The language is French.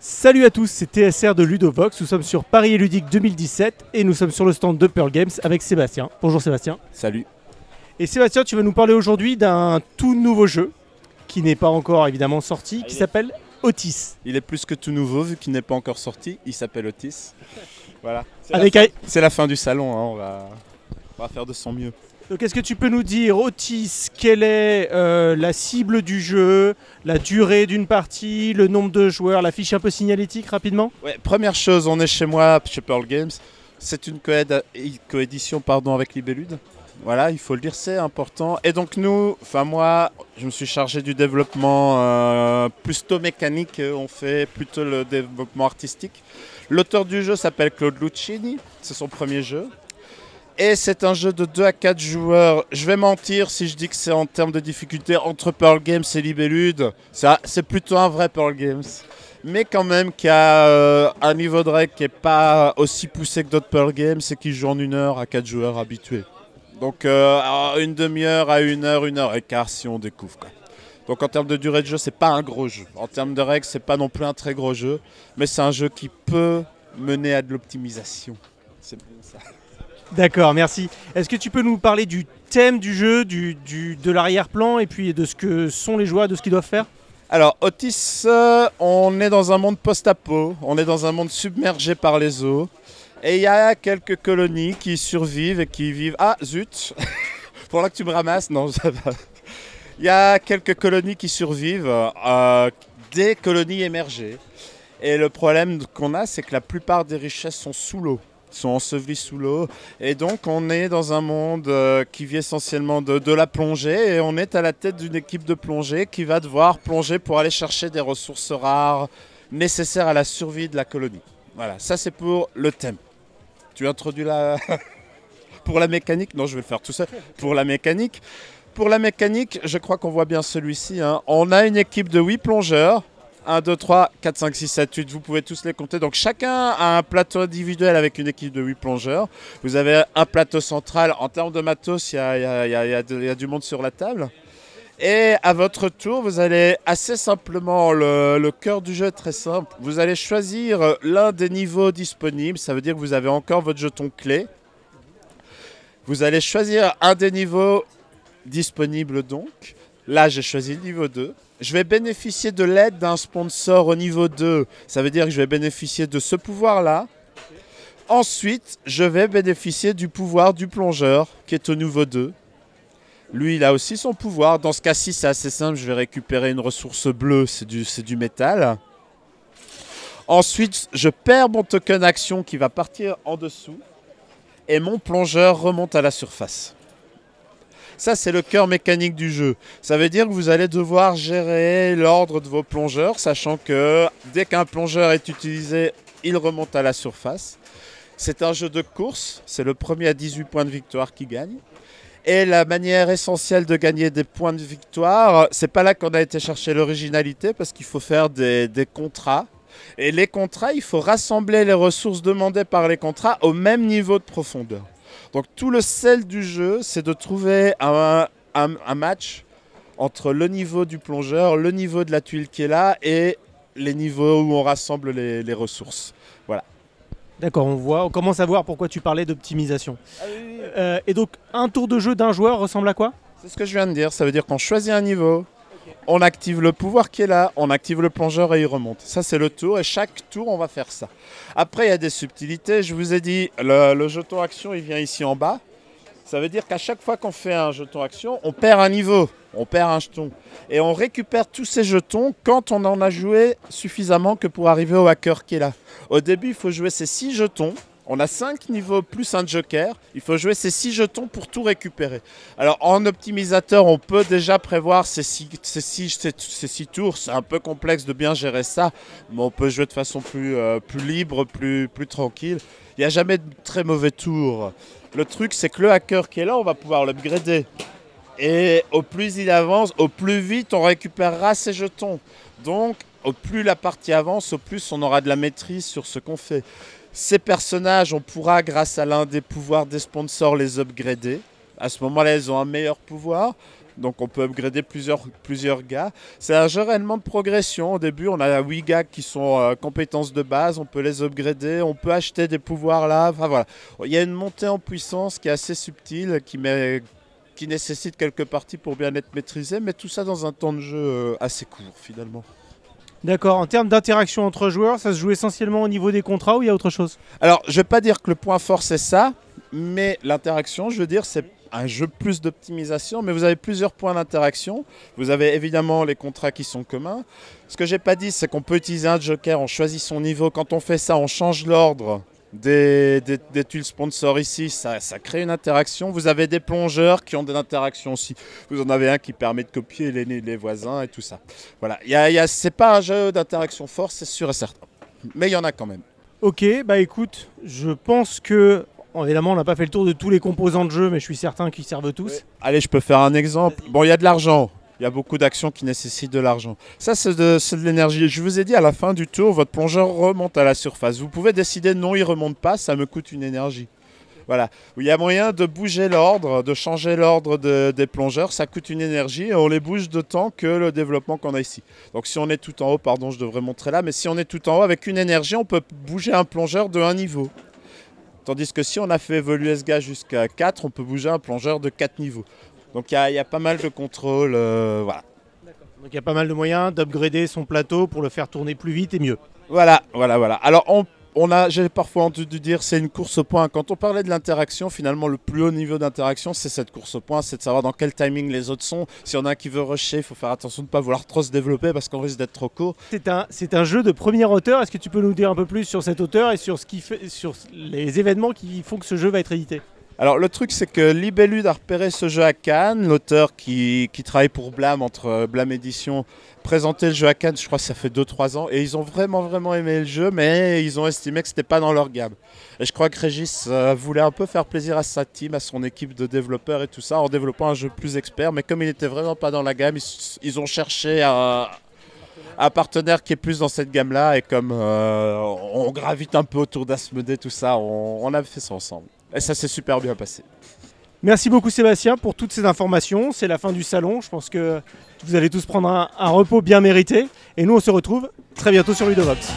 Salut à tous, c'est TSR de Ludovox, nous sommes sur Paris Ludique 2017 et nous sommes sur le stand de Pearl Games avec Sébastien. Bonjour Sébastien. Salut. Et Sébastien, tu vas nous parler aujourd'hui d'un tout nouveau jeu qui n'est pas encore évidemment sorti, qui s'appelle Otis. Il est plus que tout nouveau vu qu'il n'est pas encore sorti, il s'appelle Otis. Voilà. C'est la fin du salon, hein. On va faire de son mieux. Donc est-ce que tu peux nous dire, Otis, quelle est la cible du jeu, la durée d'une partie, le nombre de joueurs, la fiche un peu signalétique rapidement? Ouais, première chose, on est chez moi, chez Pearl Games. C'est une coédition avec Libellude. Voilà, il faut le dire, c'est important. Et donc moi, je me suis chargé du développement plutôt mécanique. On fait plutôt le développement artistique. L'auteur du jeu s'appelle Claude Luccini, c'est son premier jeu. Et c'est un jeu de 2 à 4 joueurs. Je vais mentir si je dis que c'est en termes de difficulté entre Pearl Games et Libellude. C'est plutôt un vrai Pearl Games. Mais quand même qui a un niveau de règle qui n'est pas aussi poussé que d'autres Pearl Games et qui joue en 1 heure à 4 joueurs habitués. Donc une demi-heure à 1 heure et quart si on découvre, quoi. Donc en termes de durée de jeu, c'est pas un gros jeu. En termes de règles, c'est pas non plus un très gros jeu. Mais c'est un jeu qui peut mener à de l'optimisation. C'est bien ça. D'accord, merci. Est-ce que tu peux nous parler du thème du jeu, de l'arrière-plan et puis de ce que sont les joueurs, de ce qu'ils doivent faire? Alors, Otis, on est dans un monde post-apo, on est dans un monde submergé par les eaux. Et il y a quelques colonies qui survivent et qui vivent... Ah, zut. Pour là que tu me ramasses, non, ça va. Il y a quelques colonies qui survivent, des colonies émergées. Et le problème qu'on a, c'est que la plupart des richesses sont sous l'eau. Sont ensevelis sous l'eau, et donc on est dans un monde qui vit essentiellement de la plongée, et on est à la tête d'une équipe de plongée qui va devoir plonger pour aller chercher des ressources rares nécessaires à la survie de la colonie. Voilà, ça c'est pour le thème. Tu introduis la... Pour la mécanique? Non, je vais le faire tout seul. Pour la mécanique, je crois qu'on voit bien celui-ci, hein. On a une équipe de 8 plongeurs. 1, 2, 3, 4, 5, 6, 7, 8, vous pouvez tous les compter. Donc chacun a un plateau individuel avec une équipe de 8 plongeurs. Vous avez un plateau central. En termes de matos, il y a du monde sur la table. Et à votre tour, vous allez assez simplement, le cœur du jeu est très simple. Vous allez choisir l'un des niveaux disponibles. Ça veut dire que vous avez encore votre jeton clé. Vous allez choisir un des niveaux disponibles donc. Là, j'ai choisi le niveau 2. Je vais bénéficier de l'aide d'un sponsor au niveau 2. Ça veut dire que je vais bénéficier de ce pouvoir-là. Ensuite, je vais bénéficier du pouvoir du plongeur qui est au niveau 2. Lui, il a aussi son pouvoir. Dans ce cas-ci, c'est assez simple. Je vais récupérer une ressource bleue, c'est du métal. Ensuite, je perds mon token action qui va partir en dessous. Et mon plongeur remonte à la surface. Ça, c'est le cœur mécanique du jeu. Ça veut dire que vous allez devoir gérer l'ordre de vos plongeurs, sachant que dès qu'un plongeur est utilisé, il remonte à la surface. C'est un jeu de course. C'est le premier à 18 points de victoire qui gagne. Et la manière essentielle de gagner des points de victoire, c'est pas là qu'on a été chercher l'originalité, parce qu'il faut faire des contrats. Et les contrats, il faut rassembler les ressources demandées par les contrats au même niveau de profondeur. Donc tout le sel du jeu, c'est de trouver un match entre le niveau du plongeur, le niveau de la tuile qui est là et les niveaux où on rassemble les ressources. Voilà. D'accord, on commence à voir pourquoi tu parlais d'optimisation. Ah, oui. Et donc un tour de jeu d'un joueur ressemble à quoi? C'est ce que je viens de dire, ça veut dire qu'on choisit un niveau. On active le pouvoir qui est là, on active le plongeur et il remonte. Ça, c'est le tour et chaque tour, on va faire ça. Après, il y a des subtilités. Je vous ai dit, le jeton action, il vient ici en bas. Ça veut dire qu'à chaque fois qu'on fait un jeton action, on perd un niveau, on perd un jeton. Et on récupère tous ces jetons quand on en a joué suffisamment que pour arriver au hacker qui est là. Au début, il faut jouer ces 6 jetons. On a 5 niveaux plus un joker. Il faut jouer ces 6 jetons pour tout récupérer. Alors en optimisateur, on peut déjà prévoir ces 6 tours. C'est un peu complexe de bien gérer ça. Mais on peut jouer de façon plus libre, plus tranquille. Il n'y a jamais de très mauvais tours. Le truc, c'est que le hacker qui est là, on va pouvoir l'upgrader. Et au plus il avance, au plus vite on récupérera ses jetons. Donc, au plus la partie avance, au plus on aura de la maîtrise sur ce qu'on fait. Ces personnages, on pourra, grâce à l'un des pouvoirs des sponsors, les upgrader. À ce moment-là, ils ont un meilleur pouvoir. Donc on peut upgrader plusieurs gars. C'est un jeu réellement de progression. Au début, on a 8 gars qui sont compétences de base. On peut les upgrader. On peut acheter des pouvoirs là. Enfin, voilà. Il y a une montée en puissance qui est assez subtile, qui nécessite quelques parties pour bien être maîtrisée. Mais tout ça dans un temps de jeu assez court finalement. D'accord, en termes d'interaction entre joueurs, ça se joue essentiellement au niveau des contrats ou il y a autre chose? Alors, je ne vais pas dire que le point fort c'est ça, mais l'interaction, je veux dire, c'est un jeu plus d'optimisation, mais vous avez plusieurs points d'interaction. Vous avez évidemment les contrats qui sont communs. Ce que j'ai pas dit, c'est qu'on peut utiliser un joker, on choisit son niveau. Quand on fait ça, on change l'ordre des tuiles sponsors ici, ça crée une interaction. Vous avez des plongeurs qui ont des interactions aussi. Vous en avez un qui permet de copier les voisins et tout ça. Voilà, c'est pas un jeu d'interaction fort, c'est sûr et certain. Mais il y en a quand même. Ok, bah écoute, je pense que... Évidemment, on n'a pas fait le tour de tous les composants de jeu, mais je suis certain qu'ils servent tous. Oui. Allez, je peux faire un exemple. Bon, il y a de l'argent. Il y a beaucoup d'actions qui nécessitent de l'argent. Ça, c'est de l'énergie. Je vous ai dit, à la fin du tour, votre plongeur remonte à la surface. Vous pouvez décider, non, il ne remonte pas, ça me coûte une énergie. Voilà. Il y a moyen de bouger l'ordre, de changer l'ordre des plongeurs. Ça coûte une énergie et on les bouge d'autant que le développement qu'on a ici. Donc si on est tout en haut, pardon, je devrais montrer là, mais si on est tout en haut, avec une énergie, on peut bouger un plongeur de un niveau. Tandis que si on a fait évoluer ce gars jusqu'à 4, on peut bouger un plongeur de 4 niveaux. Donc il y a pas mal de contrôle, voilà. Donc il y a pas mal de moyens d'upgrader son plateau pour le faire tourner plus vite et mieux. Voilà. Alors j'ai parfois entendu dire c'est une course au point. Quand on parlait de l'interaction, finalement le plus haut niveau d'interaction c'est cette course au point, c'est de savoir dans quel timing les autres sont. Si on a un qui veut rusher, il faut faire attention de ne pas vouloir trop se développer parce qu'on risque d'être trop court. C'est un jeu de première hauteur. Est-ce que tu peux nous dire un peu plus sur cette hauteur et sur les événements qui font que ce jeu va être édité? Alors le truc c'est que Libellud a repéré ce jeu à Cannes, l'auteur qui travaille pour Blam, entre Blam Édition, présentait le jeu à Cannes, je crois que ça fait 2-3 ans, et ils ont vraiment aimé le jeu, mais ils ont estimé que c'était pas dans leur gamme. Et je crois que Régis voulait un peu faire plaisir à sa team, à son équipe de développeurs et tout ça, en développant un jeu plus expert, mais comme il était vraiment pas dans la gamme, ils ont cherché un partenaire qui est plus dans cette gamme-là, et comme on gravite un peu autour d'Asmodée, tout ça, on a fait ça ensemble. Et ça s'est super bien passé. Merci beaucoup Sébastien pour toutes ces informations. C'est la fin du salon. Je pense que vous allez tous prendre un repos bien mérité. Et nous, on se retrouve très bientôt sur Ludovox.